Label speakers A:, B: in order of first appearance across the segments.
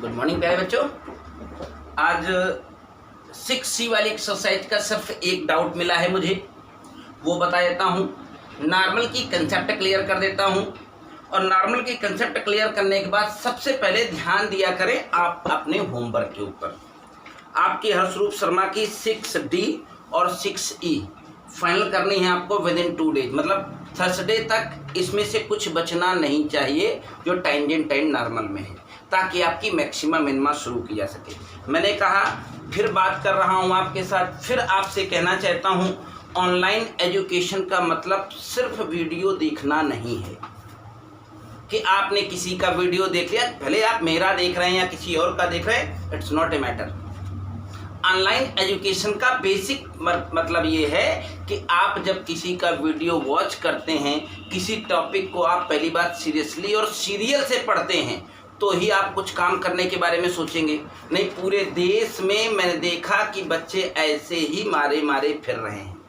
A: Good morning प्यारे बच्चों। आज 6C वाली एक्सरसाइज का सिर्फ एक डाउट मिला है मुझे, वो बता देता हूँ। नॉर्मल की कंसेप्ट क्लियर कर देता हूँ और नॉर्मल की कंसेप्ट क्लियर करने के बाद सबसे पहले ध्यान दिया करें आप अपने होमवर्क के ऊपर। आपकी हर्षरूप शर्मा की 6D और 6E फाइनल करनी है आपको विद इन 2 डेज, मतलब थर्सडे तक इसमें से कुछ बचना नहीं चाहिए जो टेंजेंट एंड नॉर्मल में है, ताकि आपकी मैक्सिमम मिनिमा शुरू की जा सके। मैंने कहा फिर बात कर रहा हूँ आपके साथ, फिर आपसे कहना चाहता हूँ ऑनलाइन एजुकेशन का मतलब सिर्फ वीडियो देखना नहीं है कि आपने किसी का वीडियो देख लिया, भले आप मेरा देख रहे हैं या किसी और का देख रहे हैं, it's not a matter. Online education का बेसिक मतलब ये है कि आप जब किसी का वीडियो वॉच करते हैं, किसी टॉपिक को आप पहली बात सीरियसली और सीरियल से पढ़ते हैं, तो ही आप कुछ काम करने के बारे में सोचेंगे। नहीं, पूरे देश में मैंने देखा कि बच्चे ऐसे ही मारे फिर रहे हैं।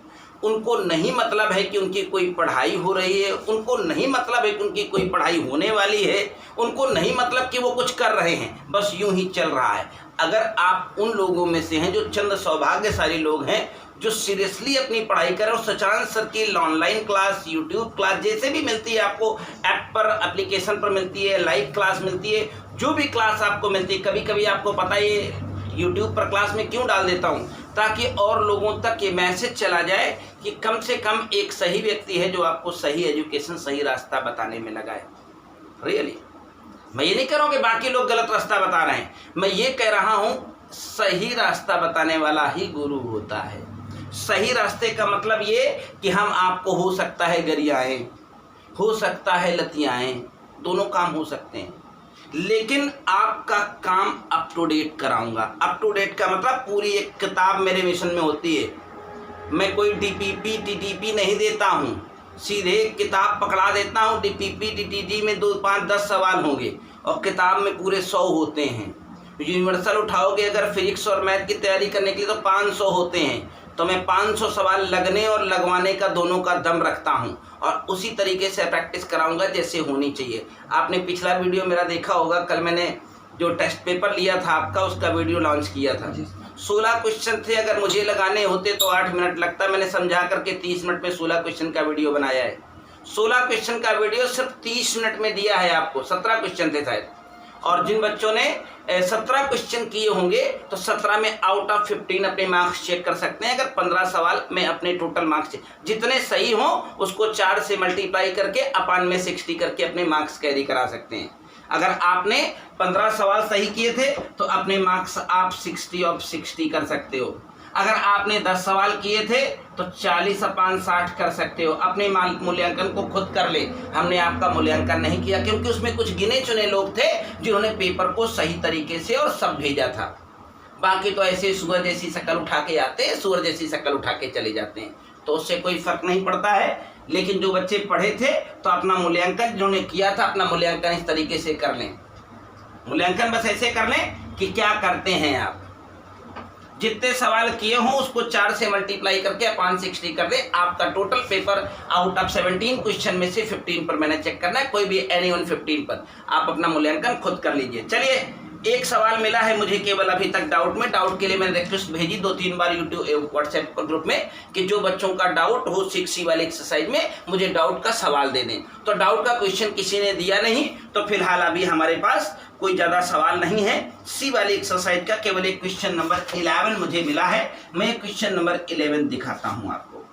A: उनको नहीं मतलब है कि उनकी कोई पढ़ाई हो रही है, उनको नहीं मतलब है कि उनकी कोई पढ़ाई होने वाली है, उनको नहीं मतलब कि वो कुछ कर रहे हैं, बस यूं ही चल रहा है। अगर आप उन लोगों में से हैं जो चंद सौभाग्यशाली लोग हैं जो सीरियसली अपनी पढ़ाई करें और सचान सर की ऑनलाइन क्लास, यूट्यूब क्लास जैसे भी मिलती है आपको, ऐप पर एप्लीकेशन पर मिलती है, लाइव क्लास मिलती है, जो भी क्लास आपको मिलती है, कभी कभी आपको पता है यूट्यूब पर क्लास में क्यों डाल देता हूँ, ताकि और लोगों तक ये मैसेज चला जाए कि कम से कम एक सही व्यक्ति है जो आपको सही एजुकेशन, सही रास्ता बताने में लगा है। रियली मैं ये नहीं कह रहा हूँ कि बाकी लोग गलत रास्ता बता रहे हैं, मैं ये कह रहा हूँ सही रास्ता बताने वाला ही गुरु होता है। सही रास्ते का मतलब ये कि हम आपको हो सकता है गरियाएं, हो सकता है लतियाएं, दोनों काम हो सकते हैं, लेकिन आपका काम अप टू डेट कराऊंगा। अप टू डेट का मतलब पूरी एक किताब मेरे मिशन में होती है, मैं कोई DPP TTP नहीं देता हूँ, सीधे किताब पकड़ा देता हूँ। DPP TTT में 2, 5, 10 सवाल होंगे और किताब में पूरे 100 होते हैं। यूनिवर्सल उठाओगे अगर फिजिक्स और मैथ की तैयारी करने के लिए तो 500 होते हैं, तो मैं 500 सवाल लगने और लगवाने का दोनों का दम रखता हूं और उसी तरीके से प्रैक्टिस कराऊंगा जैसे होनी चाहिए। आपने पिछला वीडियो मेरा देखा होगा, कल मैंने जो टेस्ट पेपर लिया था आपका, उसका वीडियो लॉन्च किया था। 16 क्वेश्चन थे, अगर मुझे लगाने होते तो 8 मिनट लगता, मैंने समझा करके 30 मिनट में 16 क्वेश्चन का वीडियो बनाया है। 16 क्वेश्चन का वीडियो सिर्फ 30 मिनट में दिया है आपको। 17 क्वेश्चन थे शायद, और जिन बच्चों ने 17 क्वेश्चन किए होंगे तो 17 में आउट ऑफ 15 अपने मार्क्स चेक कर सकते हैं। अगर 15 सवाल में अपने टोटल मार्क्स जितने सही हों उसको 4 से मल्टीप्लाई करके अपान में 60 करके अपने मार्क्स कैरी करा सकते हैं। अगर आपने 15 सवाल सही किए थे तो अपने मार्क्स आप 60 ऑफ 60 कर सकते हो। अगर आपने 10 सवाल किए थे तो 40 अपान 60 कर सकते हो। अपने मूल्यांकन को खुद कर ले, हमने आपका मूल्यांकन नहीं किया, क्योंकि उसमें कुछ गिने चुने लोग थे जिन्होंने पेपर को सही तरीके से और सब भेजा था। बाकी तो ऐसे सूअर जैसी शक्ल उठा के आते हैं, सूअर जैसी शक्ल उठा के चले जाते हैं, तो उससे कोई फर्क नहीं पड़ता है। लेकिन जो बच्चे पढ़े थे तो अपना मूल्यांकन जिन्होंने किया था, अपना मूल्यांकन इस तरीके से कर लें। मूल्यांकन बस ऐसे कर लें कि क्या करते हैं आप, जितने सवाल किए हों उसको 4 से मल्टीप्लाई करके अपान 60 कर दें। आपका total paper out of 17 question में से 15 पर मैंने चेक करना है, कोई भी एनी वन 15 पर आप अपना मूल्यांकन खुद कर लीजिए। चलिए, एक सवाल मिला है मुझे केवल अभी तक डाउट में। डाउट के लिए मैंने रिक्वेस्ट भेजी 2-3 बार यूट्यूब व्हाट्सएप ग्रुप में कि जो बच्चों का डाउट हो 6C वाली एक्सरसाइज में मुझे डाउट का सवाल दे दें। तो डाउट का क्वेश्चन किसी ने दिया नहीं, तो फिलहाल अभी हमारे पास कोई ज़्यादा सवाल नहीं है। C वाली एक्सरसाइज का केवल एक क्वेश्चन नंबर 11 मुझे मिला है। मैं क्वेश्चन नंबर 11 दिखाता हूँ आपको।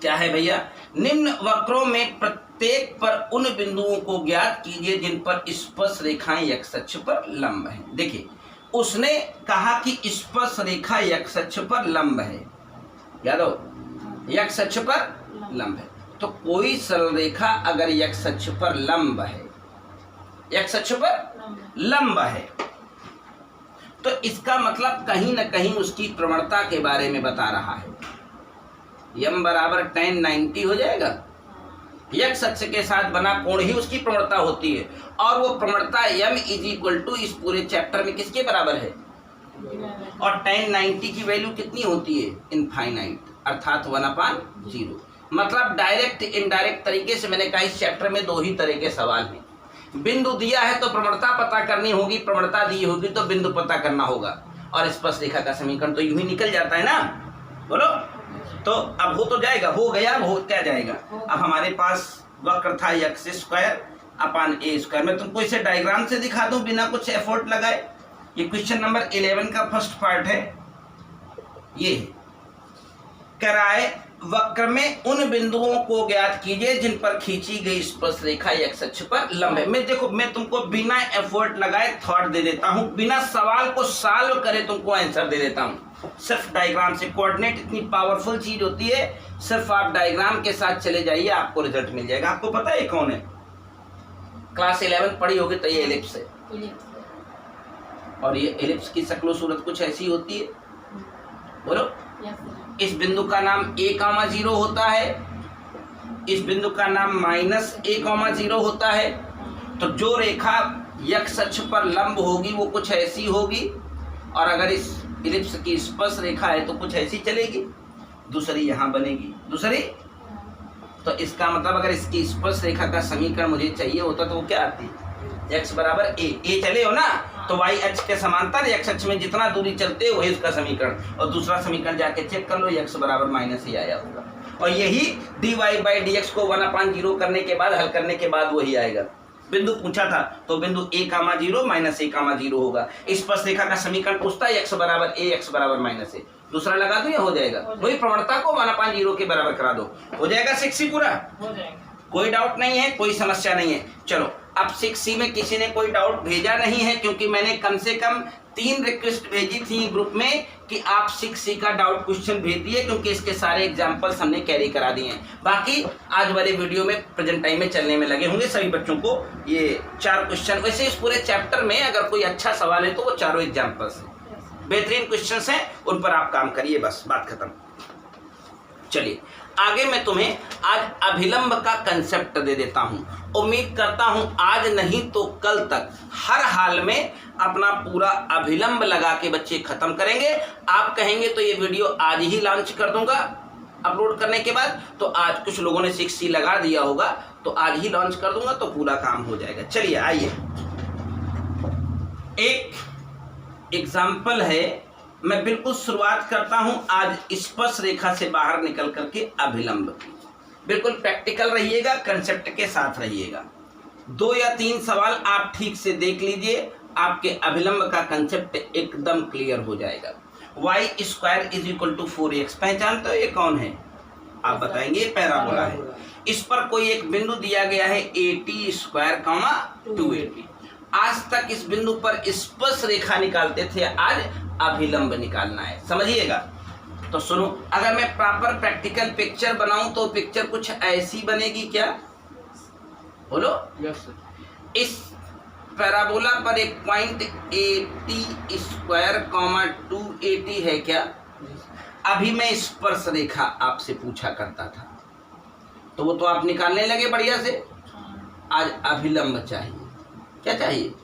A: क्या है भैया, निम्न वक्रों में प्रत्येक पर उन बिंदुओं को ज्ञात कीजिए जिन पर स्पर्श रेखाएं x अक्ष पर लंब है। देखिए, उसने कहा कि स्पर्श रेखा x अक्ष पर लंब है, याद हो, x अक्ष पर लंब है। तो कोई सरल रेखा अगर x अक्ष पर लंब है, x अक्ष पर लंब है, तो इसका मतलब कहीं ना कहीं उसकी प्रवणता के बारे में बता रहा है। यम बराबर tan 90 हो जाएगा। x अक्ष के साथ बना कोण ही उसकी प्रवणता होती है, और वो प्रवणता m = इस पूरे चैप्टर में किसके बराबर है, और tan 90 की वैल्यू कितनी होती है, इनफाइनाइट, अर्थात 1/0। मतलब डायरेक्ट इनडायरेक्ट तरीके से मैंने कहा इस चैप्टर में 2 ही तरह के सवाल हैं। बिंदु दिया है तो प्रवणता पता करनी होगी, प्रवणता दी होगी तो बिंदु पता करना होगा, और स्पर्श रेखा का समीकरण तो यूं ही निकल जाता है ना। बोलो, तो अब हो तो जाएगा, हो गया, अब हो क्या जाएगा। अब हमारे पास वक्र था x square upon a square. मैं तुमको इसे डायग्राम से दिखा दूं बिना कुछ एफर्ट लगाए। ये क्वेश्चन नंबर 11 का फर्स्ट पार्ट है। ये कराए वक्र में उन बिंदुओं को ज्ञात कीजिए जिन पर खींची गई स्पर्श रेखा x अक्ष पर लंब है। मैं देखो, मैं तुमको बिना एफर्ट लगाए थॉट दे देता हूं, बिना सवाल को सॉल्व करे तुमको आंसर दे देता हूं, सिर्फ डायग्राम से। कोऑर्डिनेट इतनी पावरफुल चीज होती है, सिर्फ आप डायग्राम के साथ चले जाइए, आपको रिजल्ट मिल जाएगा। आपको पता है कौन है? क्लास 11 पढ़ी होगी तो ये एलिप्स है, और ये एलिप्स की शक्ल सूरत कुछ ऐसी होती है। बोलो, इस बिंदु का नाम a,0 होता है, इस बिंदु का नाम -a,0 होता है। तो जो रेखा x अक्ष पर लंब होगी वो कुछ ऐसी होगी, और अगर इस इलिप्स की स्पर्श रेखा है तो कुछ ऐसी चलेगी, दूसरी यहाँ बनेगी, दूसरी। तो इसका मतलब अगर इसकी स्पर्श रेखा का समीकरण मुझे चाहिए होता तो वो क्या आती? x बराबर a चले हो ना, तो y अक्ष के समांतर x अक्ष में जितना दूरी चलते हो वही उसका समीकरण, और दूसरा समीकरण जाके चेक कर लो, x बराबर -a आया होगा। और यही dy बाई dx को 1/0 करने के बाद, हल करने के बाद वही आएगा। बिंदु पूछा था तो बिंदु a,0 -a,0 होगा। स्पर्श रेखा का समीकरण पूछता है x बराबर a, x बराबर -a। दूसरा लगा दो या हो जाएगा? वही प्रवणता को 1/0 के बराबर करा दो, हो जाएगा 6c पूरा, हो जाएगा। कोई डाउट नहीं है, कोई समस्या नहीं है। चलो, अब 6c में किसी ने कोई डाउट भेजा नहीं है, क्योंकि मैंने कम से कम 3 रिक्वेस्ट भेजी थी ग्रुप में कि आप 6c का डाउट क्वेश्चन भेज दिए, क्योंकि इसके सारे एग्जांपल्स हमने कैरी करा दिए हैं। बाकी आज वाले वीडियो में प्रेजेंट टाइम में चलने में लगे होंगे सभी बच्चों को ये 4 क्वेश्चन। वैसे इस पूरे चैप्टर में अगर कोई अच्छा सवाल है तो वो चारों एग्जाम्पल्स हैं, बेहतरीन क्वेश्चन हैं, उन पर आप काम करिए, बस बात खत्म। चलिए आगे मैं तुम्हें आज अभिलंब का कंसेप्ट दे देता हूं। उम्मीद करता हूं आज नहीं तो कल तक हर हाल में अपना पूरा अभिलंब लगा के बच्चे खत्म करेंगे। आप कहेंगे तो ये वीडियो आज ही लॉन्च कर दूंगा अपलोड करने के बाद, तो आज कुछ लोगों ने 6c लगा दिया होगा तो आज ही लॉन्च कर दूंगा, तो पूरा काम हो जाएगा। चलिए आइए, एक एग्जाम्पल है, मैं बिल्कुल शुरुआत करता हूं आज स्पर्श रेखा से बाहर निकल करके अभिलंब की। बिल्कुल प्रैक्टिकल रहिएगा, कंसेप्ट के साथ रहिएगा। 2 या 3 सवाल आप ठीक से देख लीजिए, आपके अभिलंब का कंसेप्ट एकदम क्लियर हो जाएगा। y² = 4x, पहचानते हो ये कौन है? आप बताएंगे, पैराबोला है। इस पर कोई एक बिंदु दिया गया है at², 280। आज तक इस बिंदु पर स्पर्श रेखा निकालते थे, आज अभिलंब निकालना है, समझिएगा। तो सुनो, अगर मैं प्रॉपर प्रैक्टिकल पिक्चर बनाऊं तो पिक्चर कुछ ऐसी बनेगी क्या? बोलो। यस। इस पैराबोला पर एक पॉइंट at² 280 है क्या? अभी मैं स्पर्श रेखा आपसे पूछा करता था, तो वो तो आप निकालने लगे बढ़िया से। आज अभिलंब चाहिए। क्या चाहिए?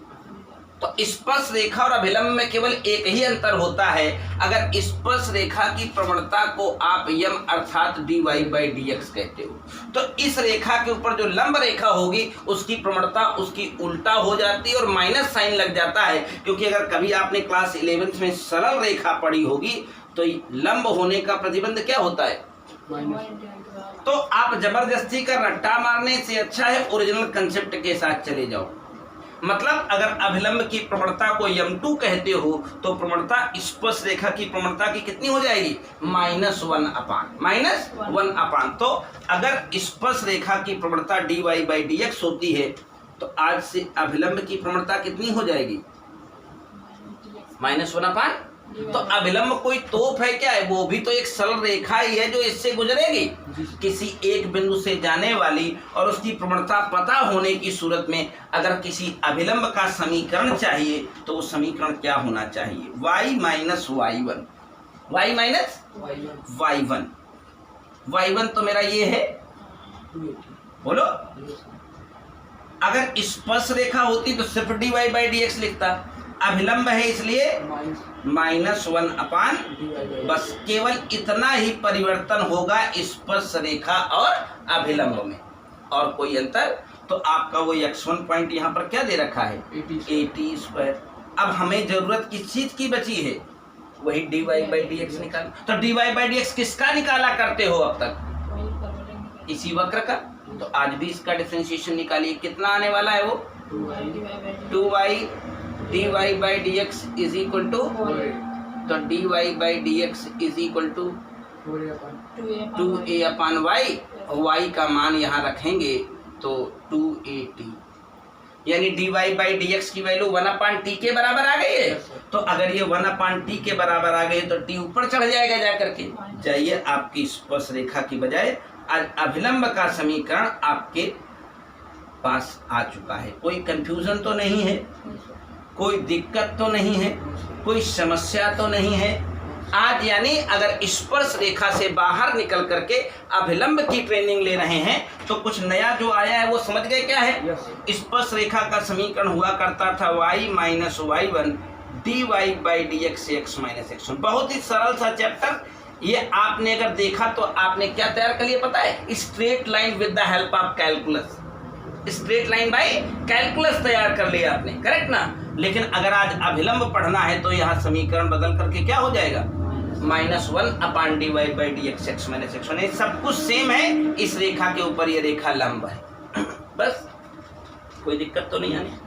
A: तो स्पर्श रेखा और अभिलंब में केवल एक ही अंतर होता है, अगर स्पर्श रेखा की प्रवणता को आप यम अर्थात dy बाई dx कहते हो, तो इस रेखा के ऊपर जो लंब रेखा होगी उसकी प्रवणता उसकी उल्टा हो जाती है और माइनस साइन लग जाता है। क्योंकि अगर कभी आपने क्लास 11th में सरल रेखा पढ़ी होगी तो लंब होने का प्रतिबंध क्या होता है? तो आप जबरदस्ती का रट्टा मारने से अच्छा है ओरिजिनल कंसेप्ट के साथ चले जाओ। मतलब अगर अभिलंब की प्रवणता को m2 कहते हो तो प्रवणता स्पर्श रेखा की प्रवणता की कितनी हो जाएगी? -1/। तो अगर स्पर्श रेखा की प्रवणता dy बाई dx होती है तो आज से अभिलंब की प्रवणता कितनी हो जाएगी? -1/। तो अभिलंब कोई तोप है क्या है? वो भी तो एक सरल रेखा ही है जो इससे गुजरेगी, किसी एक बिंदु से जाने वाली, और उसकी प्रवणता पता होने की सूरत में अगर किसी अभिलंब का समीकरण चाहिए तो वो समीकरण क्या होना चाहिए? y - y1। y - y1 तो मेरा ये है, बोलो। अगर स्पर्श रेखा होती तो सिर्फ dy बाई dx लिखता, अभिलंब है इसलिए -1/, बस केवल इतना ही परिवर्तन होगा स्पर्श रेखा और अभिलंब में, और कोई अंतर तो आपका वो x1 पॉइंट यहाँ पर क्या दे रखा है 80²। अब हमें जरूरत किस चीज की बची है, वही dy/dx निकाल। तो dy/dx किसका निकाला करते हो अब तक, इसी वक्र का। तो आज भी इसका डिफरेंशिएशन निकालिए, कितना आने वाला है वो 2y dy/dx is equal to, तो dy/dx is equal to 2a/y, y का मान यहाँ रखेंगे तो 2at, यानी dy/dx की वैल्यू 1/t के बराबर आ गई है। तो अगर ये 1/t के बराबर आ गई तो t ऊपर चढ़ जाएगा जा करके। जाइए, आपकी स्पर्श रेखा की बजाय आज अभिलंब का समीकरण आपके पास आ चुका है। कोई कंफ्यूजन तो नहीं है, कोई दिक्कत तो नहीं है, कोई समस्या तो नहीं है। आज यानी अगर स्पर्श रेखा से बाहर निकल करके अभिलंब की ट्रेनिंग ले रहे हैं तो कुछ नया जो आया है वो समझ गए क्या है। स्पर्श रेखा का समीकरण हुआ करता था y - y1 dy/dx x - x1। बहुत ही सरल सा चैप्टर। ये आपने अगर देखा तो आपने क्या तैयार कर लिया पता है, straight line with the help of calculus, straight line by calculus तैयार कर लिया आपने, करेक्ट ना। लेकिन अगर आज अभिलंब पढ़ना है तो यहाँ समीकरण बदल करके क्या हो जाएगा -1 dy/dx x - x1। सब कुछ सेम है, इस रेखा के ऊपर ये रेखा लंब है। बस कोई दिक्कत तो नहीं आनी।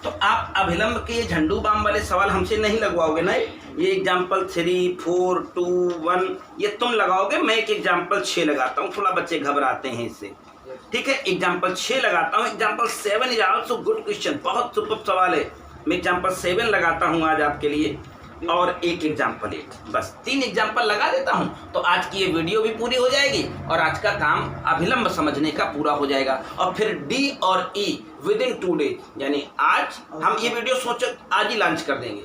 A: तो आप अभिलंब के ये झंडू बाम वाले सवाल हमसे नहीं लगवाओगे ना। ये एग्जाम्पल 3, 4, 2, 1 ये तुम लगाओगे, मैं एक एग्जाम्पल 6 लगाता हूँ, थोड़ा बच्चे घबराते हैं इससे, ठीक है। एग्जाम्पल 6 लगाता हूँ। Example 7 is also good question, बहुत सुपर सवाल है। मैं एग्जाम्पल 7 लगाता हूँ आज आपके लिए, और एक एग्जाम्पल 8, बस 3 एग्जाम्पल लगा देता हूँ। तो आज की ये वीडियो भी पूरी हो जाएगी और आज का काम अभिलंब समझने का पूरा हो जाएगा। और फिर डी और ई विद इन 2 डेज, यानी आज हम ये वीडियो सोचो आज ही लॉन्च कर देंगे,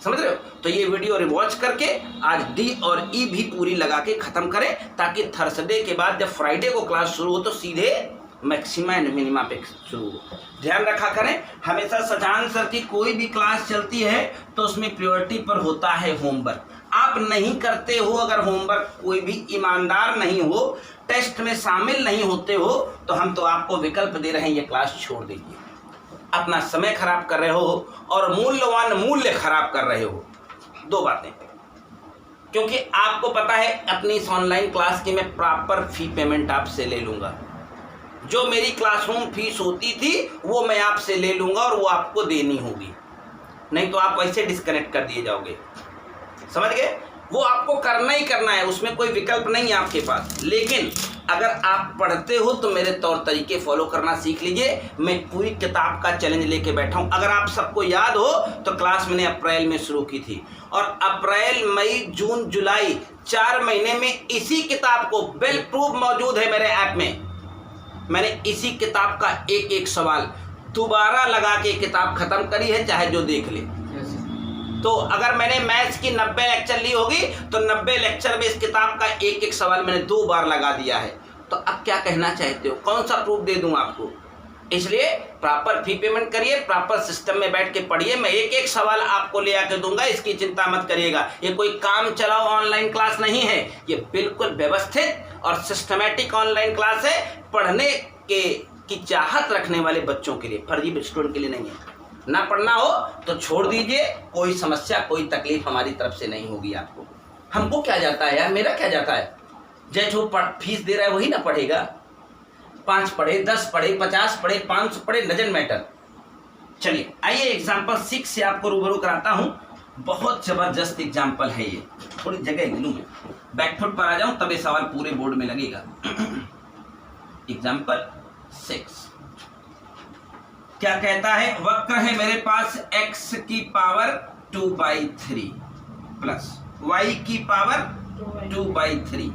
A: समझ रहे हो। तो ये वीडियो रिवॉच करके आज डी और ई भी पूरी लगा के खत्म करें, ताकि थर्सडे के बाद जब फ्राइडे को क्लास शुरू हो तो सीधे मैक्सिमा एंड मिनिमा पे शुरू हो। ध्यान रखा करें, हमेशा सजान सर की कोई भी क्लास चलती है तो उसमें प्रायोरिटी पर होता है होमवर्क। आप नहीं करते हो, अगर होमवर्क कोई भी ईमानदार नहीं हो, टेस्ट में शामिल नहीं होते हो, तो हम तो आपको विकल्प दे रहे हैं, ये क्लास छोड़ दीजिए। अपना समय खराब कर रहे हो और मूल्यवान मूल्य खराब कर रहे हो। 2 बातें, क्योंकि आपको पता है अपनी इस ऑनलाइन क्लास की मैं प्रॉपर फी पेमेंट आपसे ले लूंगा। जो मेरी क्लासरूम फीस होती थी वो मैं आपसे ले लूंगा और वो आपको देनी होगी, नहीं तो आप वैसे डिस्कनेक्ट कर दिए जाओगे, समझ गए। वो आपको करना ही करना है, उसमें कोई विकल्प नहीं है आपके पास। लेकिन अगर आप पढ़ते हो तो मेरे तौर तरीके फॉलो करना सीख लीजिए। मैं पूरी किताब का चैलेंज लेके बैठा हूँ। अगर आप सबको याद हो तो क्लास मैंने अप्रैल में शुरू की थी, और अप्रैल, मई, जून, जुलाई 4 महीने में इसी किताब को बिल प्रूफ मौजूद है मेरे ऐप में। मैंने इसी किताब का एक एक सवाल दोबारा लगा के किताब खत्म करी है, चाहे जो देख ले। तो अगर मैंने मैथ्स की 90 लेक्चर ली होगी तो 90 लेक्चर में इस किताब का एक एक सवाल मैंने 2 बार लगा दिया है। तो अब क्या कहना चाहते हो, कौन सा प्रूफ दे दूं आपको। इसलिए प्रॉपर फी पेमेंट करिए, प्रॉपर सिस्टम में बैठ के पढ़िए। मैं एक एक सवाल आपको ले आके दूंगा, इसकी चिंता मत करिएगा। ये कोई काम चलाओ ऑनलाइन क्लास नहीं है, ये बिल्कुल व्यवस्थित और सिस्टमेटिक ऑनलाइन क्लास है। पढ़ने की चाहत रखने वाले बच्चों के लिए, फर्जी स्टूडेंट के लिए नहीं है। ना पढ़ना हो तो छोड़ दीजिए, कोई समस्या कोई तकलीफ हमारी तरफ से नहीं होगी आपको। हमको क्या जाता है यार, मेरा क्या जाता है, जो फीस दे रहा है वही ना पढ़ेगा। 5 पढ़े, 10 पढ़े, 50 पढ़े, 500 पढ़े, डजंट मैटर। चलिए आइए एग्जाम्पल 6 से आपको रूबरू कराता हूँ। बहुत जबरदस्त एग्जाम्पल है ये, थोड़ी जगह लूँ मैं, बैकफुट पर आ जाऊँ तब ये सवाल पूरे बोर्ड में लगेगा। एग्जाम्पल 6 क्या कहता है, वक्र है मेरे पास x की पावर 2/3 प्लस y की power 2/3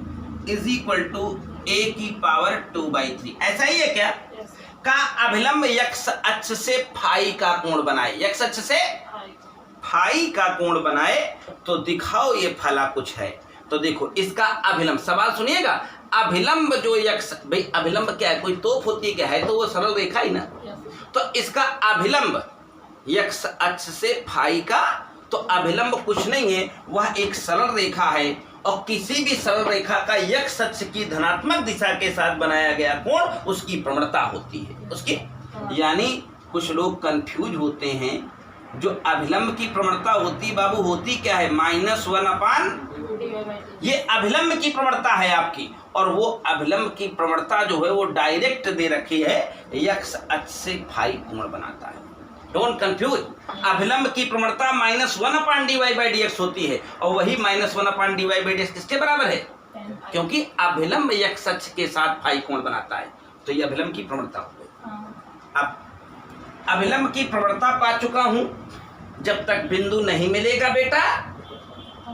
A: is equal to a की पावर 2/3। ऐसा ही है क्या? का अभिलंब x अक्ष से फाई का कोण बनाए, x अक्ष से फाई का कोण बनाए तो दिखाओ ये फला कुछ है। तो देखो इसका अभिलंब, सवाल सुनिएगा। अभिलंब जो x, भाई अभिलंब क्या है, कोई तोप होती क्या है, तो वो सरल रेखा ही ना। तो इसका अभिलंब x अक्ष से फाई का, तो अभिलंब कुछ नहीं है, वह एक सरल रेखा है। और किसी भी सरल रेखा का x अक्ष की धनात्मक दिशा के साथ बनाया गया कोण उसकी प्रवणता होती है, उसकी यानी कुछ लोग कंफ्यूज होते हैं। जो अभिलंब की प्रवणता होती बाबू होती क्या है, -1/, ये अभिलंब की प्रवणता है आपकी। और वो अभिलंब की प्रवणता जो है वो डायरेक्ट दे रखी है, x अक्ष से फाई कोण बनाता है। डोंट कंफ्यूज, अभिलंब की प्रवणता -1/dy/dx होती है और वही -1/dy/dx किसके बराबर है, क्योंकि अभिलंब x अक्ष के साथ फाई कोण बनाता है। तो ये अभिलंब की प्रवणता हो गई। अब अभिलंब की प्रवणता पा चुका हूं। जब तक बिंदु नहीं मिलेगा बेटा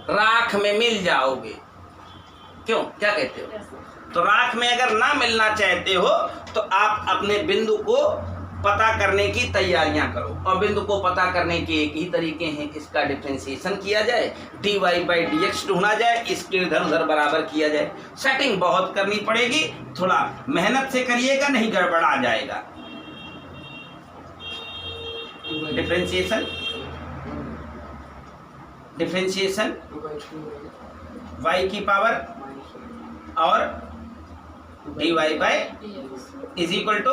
A: राख में मिल जाओगे। क्यों, क्या कहते हो? तो राख में अगर ना मिलना चाहते हो तो आप अपने बिंदु को पता करने की तैयारियां करो। और बिंदु को पता करने के एक ही तरीके हैं, इसका डिफरेंशिएशन किया जाए, dy/dx ढूंढा जाए, इसके इधर उधर बराबर किया जाए। सेटिंग बहुत करनी पड़ेगी, थोड़ा मेहनत से करिएगा, नहीं गड़बड़ा जाएगा। डिफरेंशिएशन y की पावर और dy इज इक्वल टू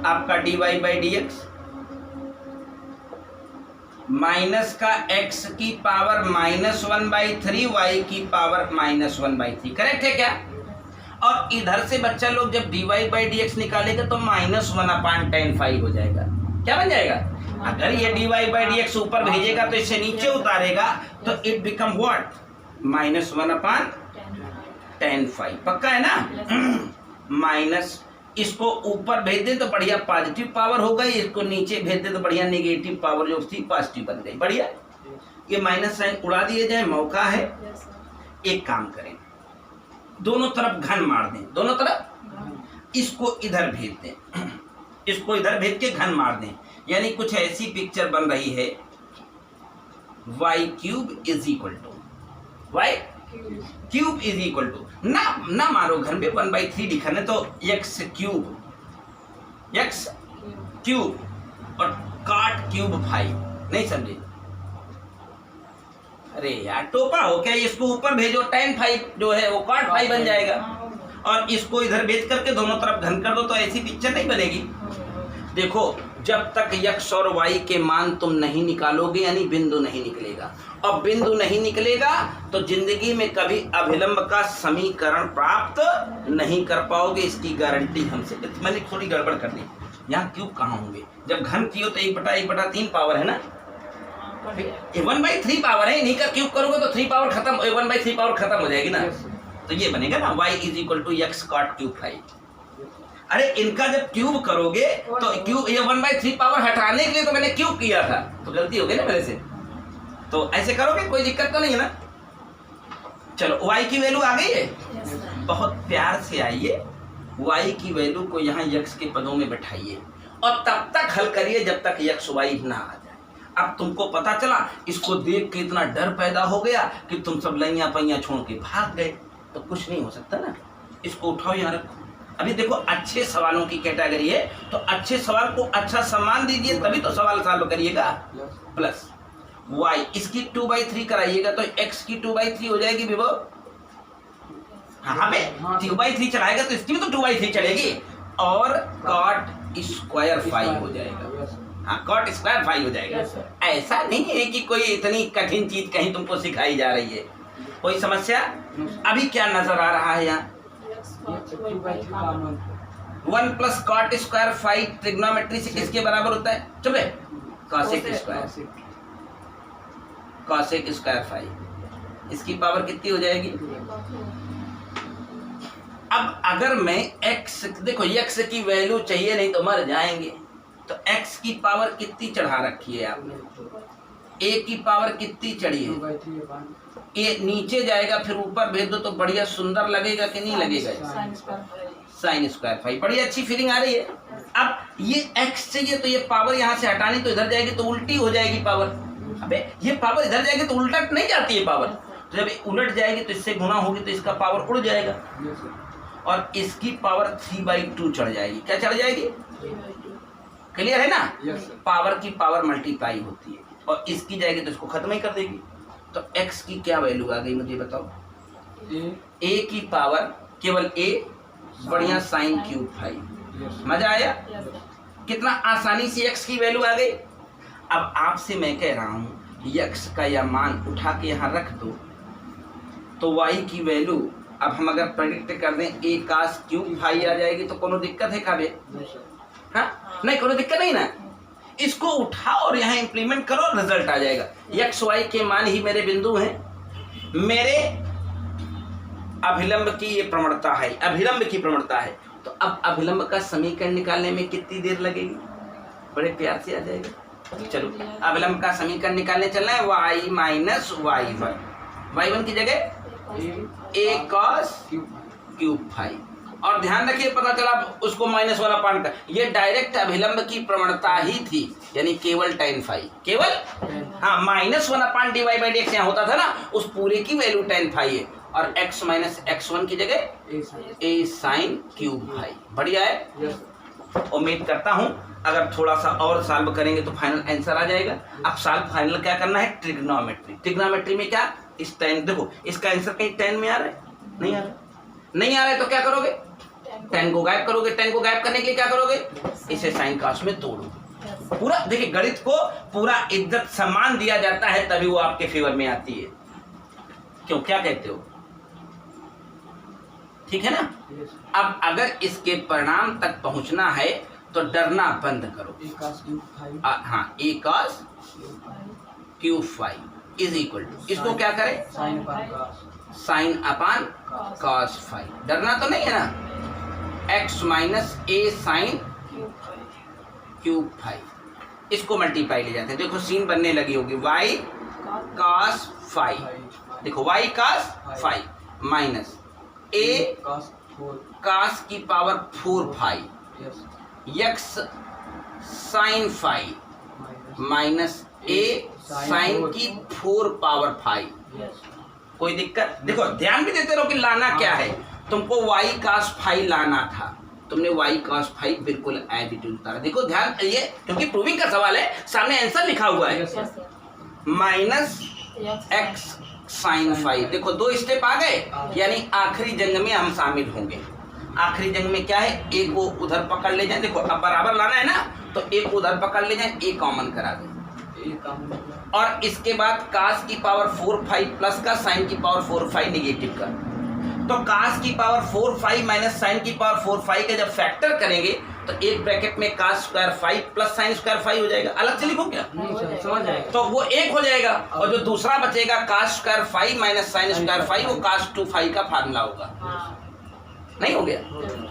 A: आपका dy/dx माइनस का x की पावर -1/3 y की पावर -1/3। करेक्ट है क्या? और इधर से बच्चा लोग जब dy/dx निकालेगा तो -1/tan5 हो जाएगा। क्या बन जाएगा? अगर ये dy/dx ऊपर भेजेगा तो इसे नीचे उतारेगा तो इट बिकम व्हाट, -1/tan5। पक्का है ना? माइनस इसको ऊपर भेज दे तो बढ़िया पॉजिटिव पावर हो गई, इसको नीचे भेज दे तो बढ़िया नेगेटिव पावर जो थी पॉजिटिव बन गई। बढ़िया, ये माइनस साइन उड़ा दिए जाए, मौका है। एक काम करें, दोनों तरफ घन मार दें, दोनों तरफ इसको इधर भेज दें, इसको इधर भेज के घन मार दें। यानी कुछ ऐसी पिक्चर बन रही है, y³ is equal to y³ is equal to ना मारो घर में 1/3 लिखा है तो x³ और cot³ 5। नहीं समझे? अरे यार टोपा हो क्या? इसको ऊपर भेजो, tan5 जो है वो cot5 बन जाएगा। और इसको इधर भेज करके दोनों तरफ घन कर दो तो ऐसी पिक्चर नहीं बनेगी। देखो, जब तक x और y के मान तुम नहीं निकालोगे यानी बिंदु नहीं निकलेगा, और बिंदु नहीं निकलेगा तो जिंदगी में कभी अभिलंब का समीकरण प्राप्त नहीं कर पाओगे, इसकी गारंटी हमसे। मैंने थोड़ी गड़बड़ कर दी, यहाँ क्यूब कहाँ होंगे? जब घन कियो तो 1/3 पावर है ना, 1/3 पावर है, इन्हीं का क्यूब करोगे तो 3 पावर खत्म, 1/3 पावर खत्म हो जाएगी ना। तो ये बनेगा ना y = x cot³ 5। अरे इनका जब क्यूब करोगे तो क्यूब, ये 1/3 पावर हटाने के लिए तो मैंने क्यूब किया था, तो गलती हो गई ना मेरे से। तो ऐसे करोगे कोई दिक्कत तो नहीं है ना। चलो y की वैल्यू आ गई है, बहुत प्यार से आइए, y की वैल्यू को यहाँ x के पदों में बैठाइए और तब तक हल करिए जब तक x y ना आ जाए। अब तुमको पता चला, इसको देख के इतना डर पैदा हो गया कि तुम सब लैया पैया छोड़ के भाग गए, तो कुछ नहीं हो सकता ना। इसको उठाओ, यहाँ रखो। अभी देखो, अच्छे सवालों की कैटेगरी है तो अच्छे सवाल को अच्छा सम्मान दीजिए, तभी तो सवाल सॉल्व करिएगा। प्लस y, इसकी 2/3 कराइएगा तो x की 2/3 हो जाएगी विभव। हाँ बे, 2/3 चलाएगा तो इसकी भी तो 2/3 चलेगी, और cot² 5 हो जाएगा। हाँ, cot² 5 हो जाएगा। ऐसा नहीं है कि कोई इतनी कठिन चीज कहीं तुमको सिखाई जा रही है। कोई समस्या? अभी क्या नजर आ रहा है यहाँ? 1 + cot² 5 ट्रिग्नोमेट्री से किसके बराबर होता है? चुप है, cosec² 5। इसकी पावर कितनी हो जाएगी? अब अगर मैं x, देखो x की वैल्यू चाहिए नहीं तो मर जाएंगे, तो x की पावर कितनी चढ़ा रखी है आपने? a की पावर कितनी चढ़ी है? ये नीचे जाएगा फिर ऊपर भेज दो तो बढ़िया सुंदर लगेगा कि नहीं लगेगा? sin² 5। बड़ी अच्छी फीलिंग आ रही है। अब ये x चाहिए तो ये पावर यहाँ से हटानी तो इधर जाएगी तो उल्टी हो जाएगी पावर। अबे ये पावर इधर जाएगी तो उल्टा नहीं जाती है पावर, तो जब उलट जाएगी तो इससे गुणा होगी तो इसका पावर उड़ जाएगा और इसकी पावर 3/2 चढ़ जाएगी। क्या चढ़ जाएगी? क्लियर है ना? पावर की पावर मल्टीप्लाई होती है और इसकी जाएगी तो इसको खत्म ही कर देगी। तो x की क्या वैल्यू आ गई मुझे बताओ? a की पावर केवल a, बढ़िया sin³ 5। मजा आया? कितना आसानी से x की वैल्यू आ गई। अब आपसे मैं कह रहा हूँ x का यह मान उठा के यहाँ रख दो तो y की वैल्यू अब हम अगर प्रेडिक्ट कर दें a cos क्यूब फाई आ जाएगी, तो कोनो दिक्कत है काबे? हाँ नहीं, कोनो दिक्कत नहीं ना। इसको उठाओ और यहाँ इंप्लीमेंट करो, रिजल्ट आ जाएगा। x y के मान ही मेरे बिंदु हैं, मेरे अभिलंब की ये प्रवणता है, अभिलंब की प्रवणता है। तो अब अभिलंब का समीकरण निकालने में कितनी देर लगेगी? बड़े प्यार से आ जाएगा। चलो अभिलंब का समीकरण निकालने चलना है। y माइनस y1 की जगह a cos क्यूब फाई। और ध्यान रखिए, पता चला उसको माइनस वाला पार्ट का, ये डायरेक्ट अभिलंब की प्रवणता ही थी, यानी केवल tan फाई, केवल हाँ माइनस वाला पार्ट dy बाई dx यहाँ होता था ना, उस पूरे की वैल्यू tan फाई है। और x माइनस x1 की जगह a sin क्यूब फाई। बढ़िया है। उम्मीद करता हूँ अगर थोड़ा सा और सॉल्व करेंगे तो फाइनल आंसर आ जाएगा। अब सॉल्व फाइनल क्या करना है? ट्रिग्नोमेट्री। ट्रिग्नोमेट्री में क्या, इस tan, देखो इसका आंसर कहीं tan में आ रहा है? नहीं आ रहा है। नहीं आ रहा है तो क्या करोगे? tan को गायब करोगे। tan को गायब करने के लिए क्या करोगे? इसे साइन कॉस में तोड़ो। पूरा देखिए, गणित को पूरा इज्जत सम्मान दिया जाता है तभी वो आपके फेवर में आती है। क्यों, क्या कहते हो? ठीक है ना। अब अगर इसके परिणाम तक पहुंचना है तो डरना बंद करो। हाँ, a cos cube phi is equal to, इसको क्या करें? Sine upon cos phi. डरना तो नहीं है ना। x minus a sine cube phi, इसको मल्टीप्लाई ले जाते हैं। देखो सीन बनने लगी होगी, y cos फाई, देखो y cos phi minus a cos की power 4 phi, x sine phi minus a sine की 4 पावर फाई। कोई दिक्कत? देखो ध्यान भी देते रहो कि लाना क्या है। तुमको y cos फाई लाना था, तुमने y cos फाई बिल्कुल एज इट इज उतारा। देखो ध्यान, ये क्योंकि प्रूविंग का सवाल है, सामने आंसर लिखा हुआ है माइनस x साइन फाई। देखो 2 स्टेप आ गए, यानी आखिरी जंग में हम शामिल होंगे। आखिरी जंग में क्या है? एक को उधर पकड़ ले जाए, देखो अब बराबर लाना है ना, तो एक उधर पकड़ ले जाए, एक कॉमन करा दे, और इसके बाद cos की पावर 4 फाई प्लस का साइन की पावर 4 फाई निगेटिव का। तो cos की पावर 4 फाई माइनस साइन की पावर 4 फाई का जब फैक्टर करेंगे तो एक ब्रैकेट में cos square phi plus sine square phi हो जाएगा। अलग से लिखो क्या? समझ जाएगा। तो वो एक हो जाएगा, और जो दूसरा बचेगा cos square phi minus sine square phi, वो cos 2 फाई का फार्मूला होगा। नहीं हो गया?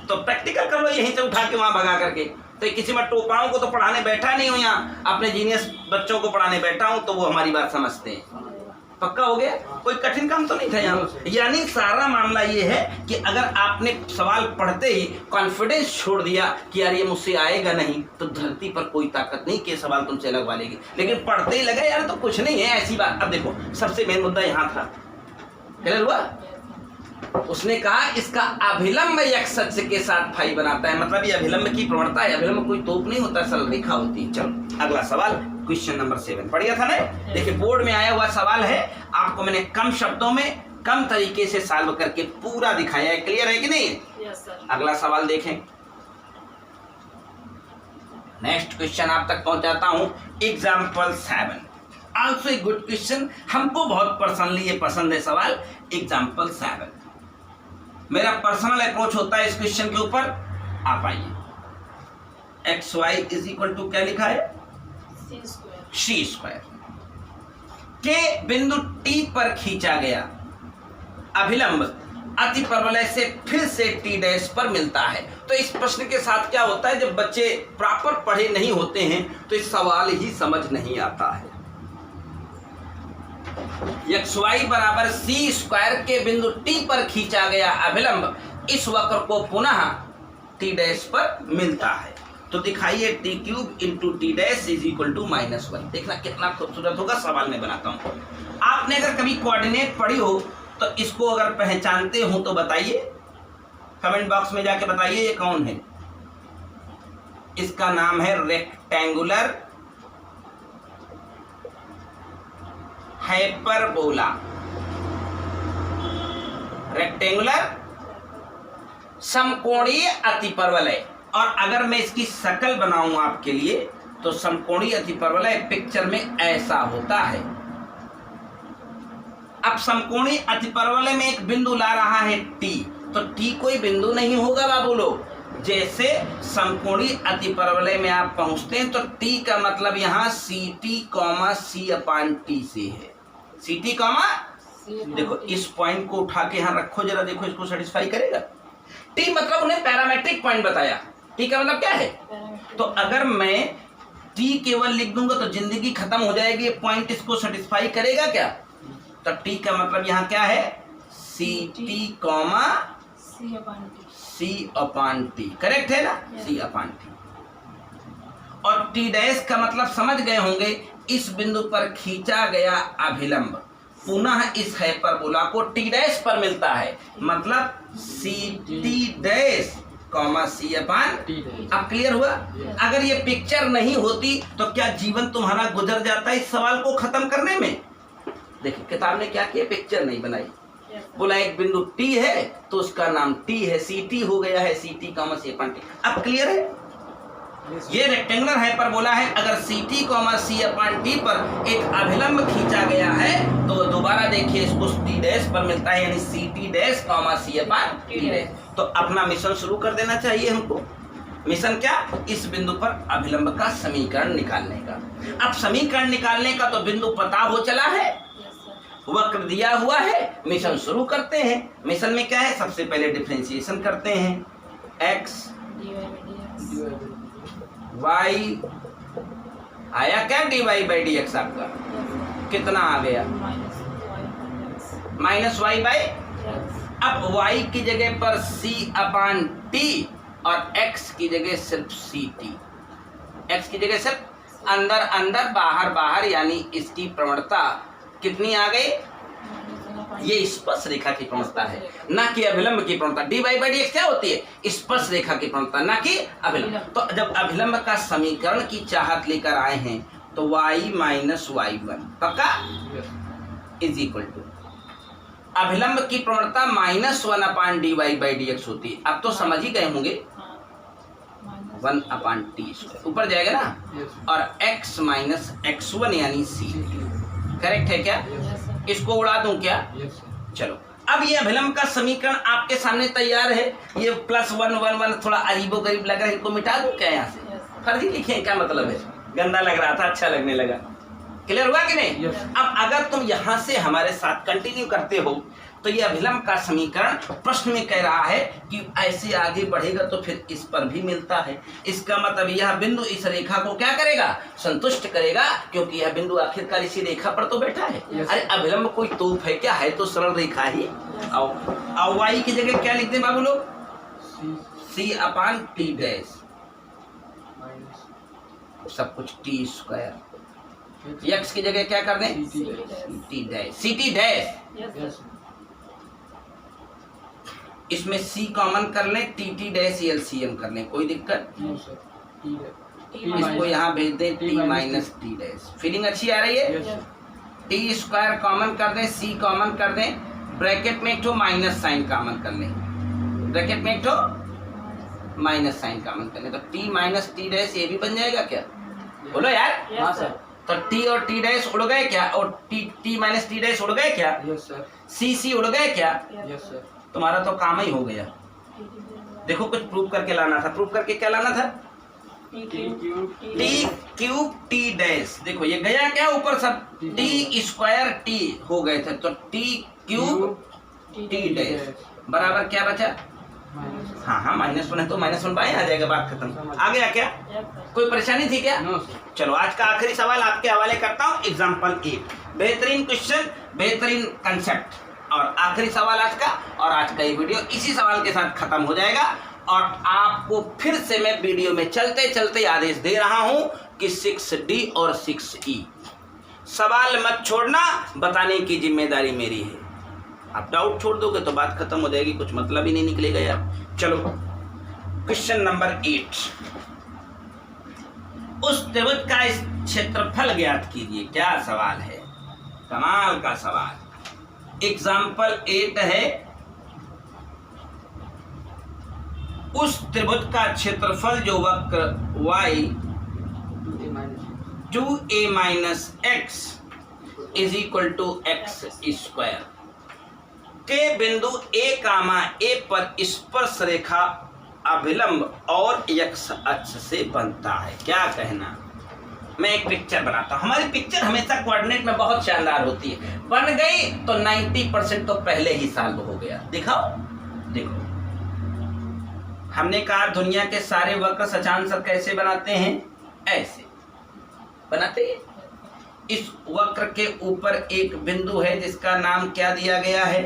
A: तो प्रैक्टिकल कर लो यहीं से उठा के वहां भगा करके। तो किसी में टोपाओं को तो पढ़ाने बैठा नहीं हूँ, यहाँ अपने जीनियस बच्चों को पढ़ाने बैठा हूँ, तो वो हमारी बात समझते हैं। पक्का हो गया? कोई कठिन काम तो नहीं था यहाँ। यानी सारा मामला ये है कि अगर आपने सवाल पढ़ते ही कॉन्फिडेंस छोड़ दिया कि यार ये मुझसे आएगा नहीं, तो धरती पर कोई ताकत नहीं कि सवाल तुमसे लगवा लेगी। लेकिन पढ़ते ही लगे यार तो कुछ नहीं है, ऐसी बात। अब देखो सबसे मेन मुद्दा यहाँ था, क्लियर हुआ? उसने कहा इसका अभिलंब x अक्ष के साथ फाई बनाता है, मतलब ये अभिलंब की प्रवणता है। अभिलंब कोई तोप नहीं होता, सरल रेखा होती है। चलो अगला सवाल, क्वेश्चन नंबर 7। बढ़िया था ना? देखिए बोर्ड में आया हुआ सवाल है, आपको मैंने कम शब्दों में कम तरीके से सॉल्व करके पूरा दिखाया है। क्लियर है कि नहीं?
B: Yes sir.
A: अगला सवाल देखें। नेक्स्ट क्वेश्चन आप तक पहुंचाता हूं। Example 7 also a good question, हमको बहुत पर्सनली ये पसंद है सवाल। एग्जाम्पल 7 मेरा पर्सनल अप्रोच होता है इस क्वेश्चन के ऊपर। आप आइए, x y is equal to क्या लिखा है? सी स्क्वायर के बिंदु टी पर खींचा गया अभिलंब अति परवलय से फिर से टी डैश पर मिलता है। तो इस प्रश्न के साथ क्या होता है, जब बच्चे प्रॉपर पढ़े नहीं होते हैं तो इस सवाल ही समझ नहीं आता है। एक्स वाई बराबर सी स्क्वायर के बिंदु टी पर खींचा गया अभिलंब इस वक्र को पुनः टी डैश पर मिलता है। तो दिखाइए t cube into t dash is equal to -1। देखना कितना खूबसूरत होगा, सवाल में बनाता हूं। आपने अगर कभी कोऑर्डिनेट पढ़ी हो तो इसको अगर पहचानते हो तो बताइए, कमेंट बॉक्स में जाके बताइए ये कौन है। इसका नाम है रेक्टेंगुलर हाइपरबोला। रेक्टेंगुलर समकोणीय अतिपरवलय, और अगर मैं इसकी शक्ल बनाऊं आपके लिए तो समकोणीय अतिपरवलय पिक्चर में ऐसा होता है। अब समकोणीय अतिपरवलय में एक बिंदु ला रहा है टी, तो टी कोई बिंदु नहीं होगा बाबू लोग। जैसे समकोणीय अतिपरवलय में आप पहुंचते हैं तो टी का मतलब यहाँ सी टी कॉमा सी अपान टी से है। सी टी कॉमा, देखो इस पॉइंट को उठा के यहाँ रखो जरा, देखो इसको सेटिस्फाई करेगा। टी मतलब उन्हें पैरामेट्रिक पॉइंट बताया। टी का मतलब क्या है? तो अगर मैं टी केवल लिख दूंगा तो जिंदगी खत्म हो जाएगी। ये पॉइंट इसको सेटिस्फाई करेगा क्या? तो टी का मतलब यहाँ क्या है? सी टी कॉमा सी अपान टी, करेक्ट है ना? सी अपान टी। और टी डैश का मतलब समझ गए होंगे, इस बिंदु पर खींचा गया अभिलंब पुनः इस हाइपरबोला को टी डैश पर मिलता है, मतलब सी टी डैश कॉमा सी अपान। अब क्लियर हुआ? अगर ये पिक्चर नहीं होती तो क्या जीवन तुम्हारा गुजर जाता इस सवाल को खत्म करने में? देखिए किताब ने क्या किया, पिक्चर नहीं बनाई, बोला एक बिंदु टी है तो उसका नाम टी है, सी टी हो गया है, सी टी कॉमा सी अपान टी। अब क्लियर है? ये रेक्टेंगुलर हाइपरबोला है। अगर सी टी कॉमा सी अपान टी पर एक अभिलंब खींचा गया है तो दोबारा देखिए इसको टी डैश पर मिलता है, यानी सी टी डैश कॉमा सी अपान टी डैश। तो अपना मिशन शुरू कर देना चाहिए हमको। मिशन क्या? इस बिंदु पर अभिलंब का समीकरण निकालने का। अब समीकरण निकालने का तो बिंदु पता हो चला है, वक्र दिया हुआ है, मिशन शुरू करते हैं। मिशन में क्या है? सबसे पहले डिफरेंशिएशन करते हैं। x y आया क्या? dy बाई डी एक्स आपका कितना आ गया? Minus y by. अब y की जगह पर c अपान टी और x की जगह सिर्फ सी टी। x की जगह सिर्फ अंदर अंदर बाहर बाहर, यानी इसकी प्रवणता कितनी आ गई? ये स्पर्श रेखा की प्रवणता है, ना कि अभिलंब की प्रवणता। D y by d x क्या होती है? स्पर्श रेखा की प्रवणता, ना कि अभिलंब। तो जब अभिलंब का समीकरण की चाहत लेकर आए हैं तो y माइनस वाई वन पक्का इज इक्वल टू अभिलंब की प्रवणता minus one upon d y by d x होती है। अब तो समझ ही गए होंगे, वन अपान टी ऊपर जाएगा ना, और x माइनस एक्स वन यानी सी। करेक्ट है क्या? इसको उड़ा दूं क्या? चलो अब ये अभिलंब का समीकरण आपके सामने तैयार है। ये प्लस वन वन वन थोड़ा अजीबो गरीब लग रहा है, इनको मिटा दूं क्या? यहाँ से फर्जी लिखे क्या मतलब है? गंदा लग रहा था, अच्छा लगने लगा। क्लियर हुआ कि नहीं? अब अगर तुम यहाँ से हमारे साथ कंटिन्यू करते हो तो ये अभिलंब का समीकरण प्रश्न में कह रहा है कि ऐसे आगे बढ़ेगा तो फिर इस पर भी मिलता है। इसका मतलब यह बिंदु इस रेखा को क्या करेगा? संतुष्ट करेगा, क्योंकि यह बिंदु आखिरकार इसी रेखा पर तो बैठा है। अरे अभिलंब कोई तोप है क्या? है तो सरल रेखा ही। और वाई की जगह क्या लिखते हैं बाबू लोग? सी अपान टी डैश, सब कुछ टी स्क्वायर। एक्स की जगह क्या कर दें? T dash, c t dash. इसमें c कॉमन कर लें, टी टी डैश एलसीएम कर लें, कोई दिक्कत? इसको यहाँ भेज दें T minus T dash. Feeling अच्छी आ रही है? टी स्क्वायर कॉमन कर दें, c कॉमन कर दें, ब्रैकेट में एक तो माइनस साइन कॉमन कर लें, ब्रैकेट में एक तो माइनस साइन कॉमन कर लें, तो टी माइनस टी डैश ये भी बन जाएगा क्या? बोलो यार। हाँ सर। तो टी और टी डैश उड़ गए क्या? और टी माइनस टी डैश उड़ गए क्या? Yes sir. सी उड़ गए क्या? Yes sir. तुम्हारा तो काम ही हो गया। देखो कुछ प्रूव करके लाना था। प्रूव करके क्या लाना था? T cube T dash. देखो ये गया क्या ऊपर सब? टी स्क्वायर टी हो गए थे, तो टी क्यूब टी डैश बराबर क्या बचा? हाँ माइनस वन है तो माइनस वन बाएं आ जाएगा, बात खत्म। आ गया क्या? कोई परेशानी थी क्या? चलो आज का आखिरी सवाल आपके हवाले करता हूँ, एग्जाम्पल 8। बेहतरीन क्वेश्चन, बेहतरीन कंसेप्ट और आखिरी सवाल आज का। और आज का ये वीडियो इसी सवाल के साथ खत्म हो जाएगा। और आपको फिर से मैं वीडियो में चलते चलते आदेश दे रहा हूं कि 6D और 6E सवाल मत छोड़ना, बताने की जिम्मेदारी मेरी है। आप डाउट छोड़ दोगे तो बात खत्म हो जाएगी, कुछ मतलब ही नहीं निकलेगा यार। चलो क्वेश्चन नंबर 8। उस त्रिभुज का क्षेत्रफल ज्ञात कीजिए। क्या सवाल है, कमाल का सवाल। एग्जाम्पल 8 है, उस त्रिभुज का क्षेत्रफल जो वक्र y 2a माइनस x is equal to x square के बिंदु a कामा a पर स्पर्श रेखा अभिलंब और x अक्ष से बनता है। क्या कहना? मैं एक पिक्चर बनाता हूं। हमारी पिक्चर हमेशा कोऑर्डिनेट में बहुत शानदार होती है। बन गई तो 90% तो पहले ही सॉल्व हो गया। दिखाओ, देखो, हमने कहा दुनिया के सारे वक्र सचांसर कैसे बनाते हैं? ऐसे बनाते हैं। इस वक्र के ऊपर एक बिंदु है जिसका नाम क्या दिया गया है?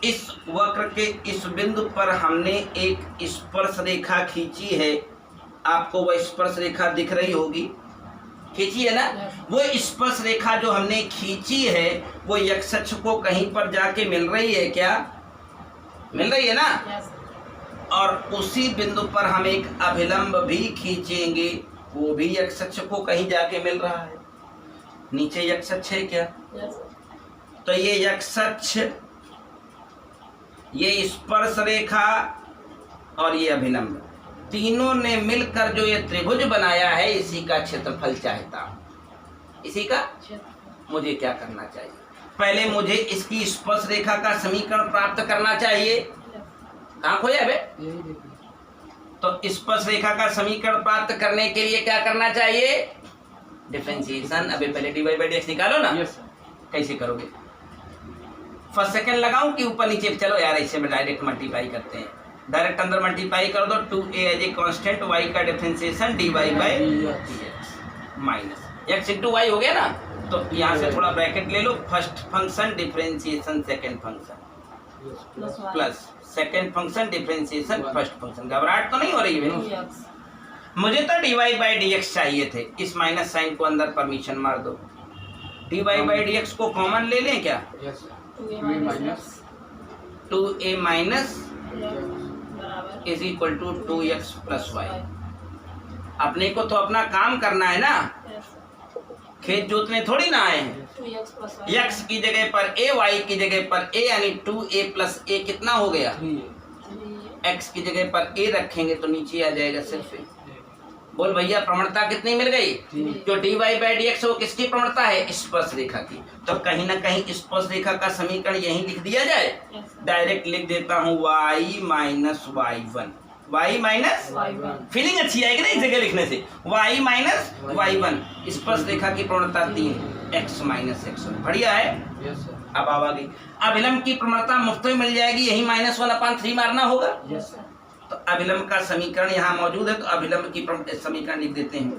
A: इस वक्र के इस बिंदु पर हमने एक स्पर्श रेखा खींची है। आपको वह स्पर्श रेखा दिख रही होगी, खींची है ना? वो स्पर्श रेखा जो हमने खींची है वो x अक्ष को कहीं पर जाके मिल रही है क्या? मिल रही है ना? और उसी बिंदु पर हम एक अभिलंब भी खींचेंगे, वो भी x अक्ष को कहीं जाके मिल रहा है। नीचे x अक्ष है क्या? तो ये x अक्ष, ये स्पर्श रेखा और ये अभिलंब, तीनों ने मिलकर जो ये त्रिभुज बनाया है, इसी का क्षेत्रफल चाहता हूं। इसी का मुझे क्या करना चाहिए? पहले मुझे इसकी स्पर्श रेखा का समीकरण प्राप्त करना चाहिए। कहाँ खोया बे? तो स्पर्श रेखा का समीकरण प्राप्त करने के लिए क्या करना चाहिए? डिफरेंशिएशन। अबे पहले dy बाई dx निकालो ना। कैसे करोगे? फर्स्ट सेकंड लगाऊं कि ऊपर नीचे? चलो यार, इससे में डायरेक्ट मल्टीप्लाई करते हैं। डायरेक्ट अंदर मल्टीप्लाई कर दो। 2a as a constant, y का differentiation dy by dx minus x into y हो गया ना। तो यहाँ से थोड़ा ब्रैकेट ले लो। First function differentiation second function plus second function differentiation first function. घबराहट तो नहीं हो रही है? मुझे तो dy बाई dx चाहिए थे। इस माइनस साइन को अंदर परमिशन मार दो। dy बाई dx को कॉमन ले लें क्या? 2a minus is equal to 2x plus y. अपने को तो अपना काम करना है ना, खेत जोतने थोड़ी ना आए हैं। x की जगह पर a, y की जगह पर a, यानी 2a प्लस a कितना हो गया? x की जगह पर a रखेंगे तो नीचे आ जाएगा सिर्फ a। बोल भैया, प्रवणता कितनी मिल गई? जो dy बाई dx वो किसकी प्रवणता है? स्पर्श रेखा की। तो कहीं ना कहीं स्पर्श रेखा का समीकरण यही लिख दिया जाए। डायरेक्ट लिख देता हूँ y minus y1। y minus, feeling अच्छी आएगी ना इस जगह लिखने से। y माइनस y1, स्पर्श रेखा की प्रवणता 3, x माइनस x1। बढ़िया है। अब आ गई अभिलंब की प्रवणता, मुफ्त में मिल जाएगी। यही -1/3 मारना होगा। तो अभिलंब का समीकरण यहाँ मौजूद है, तो अभिलंब की समीकरण लिख देते हैं।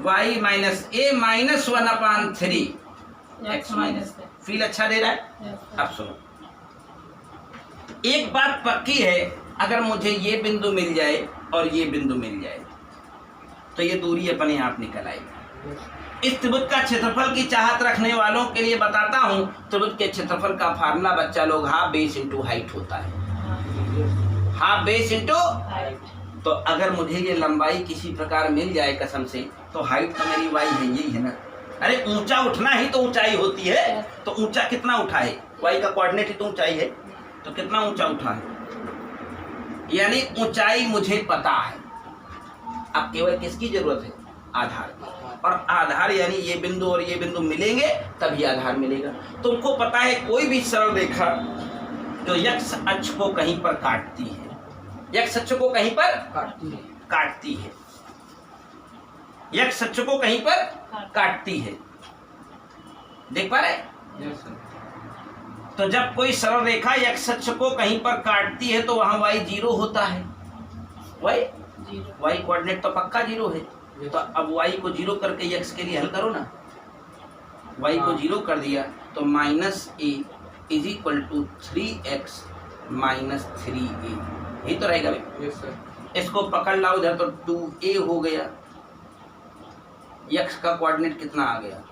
A: y minus a minus 1/3 x minus. Feel अच्छा दे रहा है? अब सुनो, एक बात पक्की है, अगर मुझे ये बिंदु मिल जाए और ये बिंदु मिल जाए तो ये दूरी अपने आप निकल आएगी। इस त्रिभुज का क्षेत्रफल की चाहत रखने वालों के लिए बताता हूँ। त्रिभुज के क्षेत्रफल का फार्मूला बच्चा लोग हाफ बेस इंटू हाइट होता है। Half base into height. तो अगर मुझे ये लंबाई किसी प्रकार मिल जाए कसम से, तो हाइट तो मेरी y है, यही है ना। अरे ऊंचा उठना ही तो ऊंचाई होती है। तो ऊंचा कितना उठा है? y का कोऑर्डिनेट ही तो ऊंचाई है। तो कितना ऊंचा उठा है? यानी ऊंचाई मुझे पता है। अब केवल किसकी जरूरत है? आधार की। और आधार यानी ये बिंदु और ये बिंदु मिलेंगे तभी आधार मिलेगा। तुमको पता है कोई भी सरल रेखा जो x अक्ष को कहीं पर काटती है, x अक्ष को कहीं पर काटती है, x अक्ष को कहीं पर काटती है, देख पा रहे? तो जब कोई सरल रेखा x अक्ष को कहीं पर काटती है तो वहां y 0 होता है। y कोऑर्डिनेट तो पक्का 0 है। तो अब y को 0 करके x के लिए हल करो ना। y को 0 कर दिया तो -a is equal to 3x minus 3a, यही तो रहेगा भाई। इसको पकड़ लाओ इधर तो 2a हो गया। x का कोऑर्डिनेट कितना आ गया?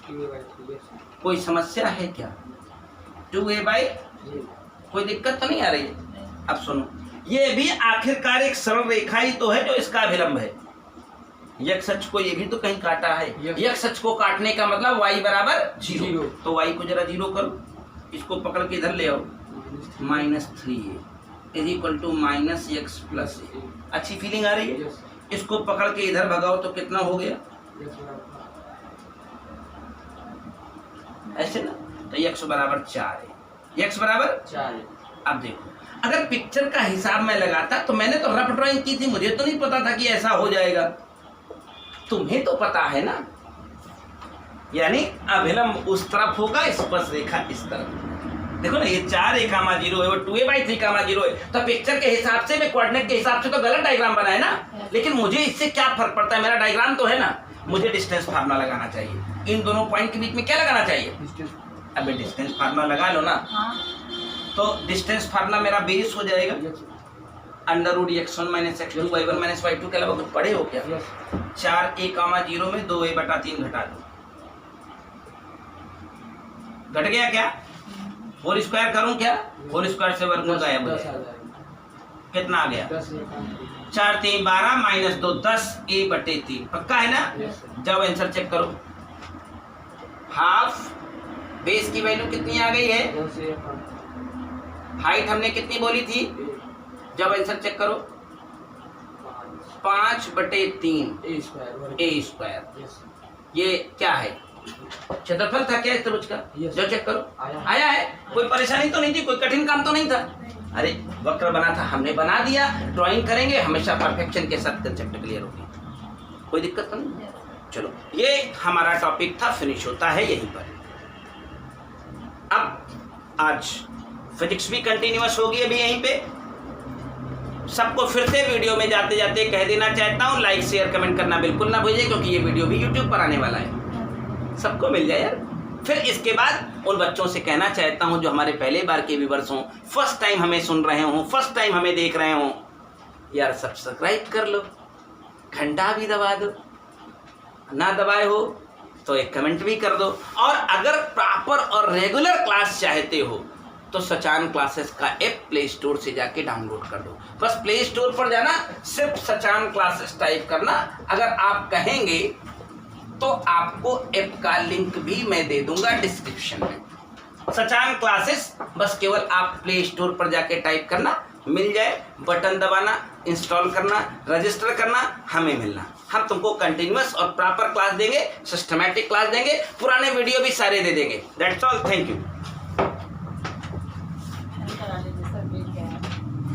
A: 2a/3। कोई समस्या है क्या? 2a/3, कोई दिक्कत तो नहीं आ रही है? अब सुनो, ये भी आखिरकार एक सरल रेखा ही तो है जो इसका अभिलंब है। x अक्ष को ये भी तो कहीं काटा है। x अक्ष को काटने का मतलब y बराबर 0। तो y को जरा 0 करो, इसको पकड़ के इधर ले आओ, -3a। Is equal to minus x plus a. अच्छी फीलिंग आ रही है? इसको पकड़ के इधर भगाओ तो कितना हो गया ऐसे ना, तो x बराबर 4 है, x बराबर 4 है। अब देखो अगर पिक्चर का हिसाब मैं लगाता तो मैंने तो रफ ड्राइंग की थी, मुझे तो नहीं पता था कि ऐसा हो जाएगा, तुम्हें तो पता है ना। यानी अभिलंब उस तरफ होगा, स्पर्श रेखा इस तरफ। देखो ना ये 4a,0 है, वो 2a/3,0 है, तो पिक्चर के हिसाब से मैं कोऑर्डिनेट के हिसाब से तो गलत डायग्राम बना है ना, लेकिन मुझे इससे क्या फर्क पड़ता है, मेरा डायग्राम तो है ना। मुझे डिस्टेंस फार्मूला लगाना चाहिए, इन दोनों पॉइंट के बीच में क्या लगाना चाहिए, अबे डिस्टेंस फार्मूला लगा लो ना। तो डिस्टेंस फार्मूला मेरा बेस हो जाएगा √x1 - x2 y1 - y2 के अलावा कुछ पढ़े हो क्या? 4a,0 में 2a/3 घटा दो, घट गया क्या? होल स्क्वायर करूं क्या? होल स्क्वायर से वर्गमूल गायब हो जाएगा, कितना आ गया 4 3 12 - 2 10a/3, पक्का है ना? जब आंसर चेक करो, हाफ बेस की वैल्यू कितनी आ गई है, हाइट हमने कितनी बोली थी, जब आंसर चेक करो 5/3 a स्क्वायर। ये क्या है, क्षेत्रफल था क्या त्रिभुज का? जो चेक करो आया है, कोई परेशानी तो नहीं थी, कोई कठिन काम तो नहीं था। अरे वक्र बना था, हमने बना दिया, ड्राइंग करेंगे हमेशा परफेक्शन के साथ, कंसेप्ट क्लियर होगी, कोई दिक्कत तो नहीं। चलो ये हमारा टॉपिक था, फिनिश होता है यहीं पर। अब आज फिजिक्स भी कंटिन्यूअस होगी अभी यहीं पे। सबको फिर से वीडियो में जाते जाते कह देना चाहता हूँ, लाइक शेयर कमेंट करना बिल्कुल ना भूलिए, क्योंकि ये वीडियो भी यूट्यूब पर आने वाला है, सबको मिल जाए यार। फिर इसके बाद उन बच्चों से कहना चाहता हूं जो हमारे पहले बार के व्यूअर्स हों, फर्स्ट टाइम हमें सुन रहे हों, फर्स्ट टाइम हमें देख रहे हों, यार सब्सक्राइब कर लो, घंटा भी दबा दो, ना दबाए हो तो एक कमेंट भी कर दो। और अगर प्रॉपर और रेगुलर क्लास चाहते हो तो सचान क्लासेस का ऐप प्ले स्टोर से जाके डाउनलोड कर दो। बस प्ले स्टोर पर जाना, सिर्फ सचान क्लासेस टाइप करना। अगर आप कहेंगे तो आपको ऐप का लिंक भी मैं दे दूंगा डिस्क्रिप्शन में। सचान क्लासेस बस केवल आप प्ले स्टोर पर जाके टाइप करना, मिल जाए, बटन दबाना, इंस्टॉल करना, रजिस्टर करना, हमें मिलना। हम तुमको कंटिन्यूअस और प्रॉपर क्लास देंगे, सिस्टमैटिक क्लास देंगे, पुराने वीडियो भी सारे दे देंगे। That's all, thank you.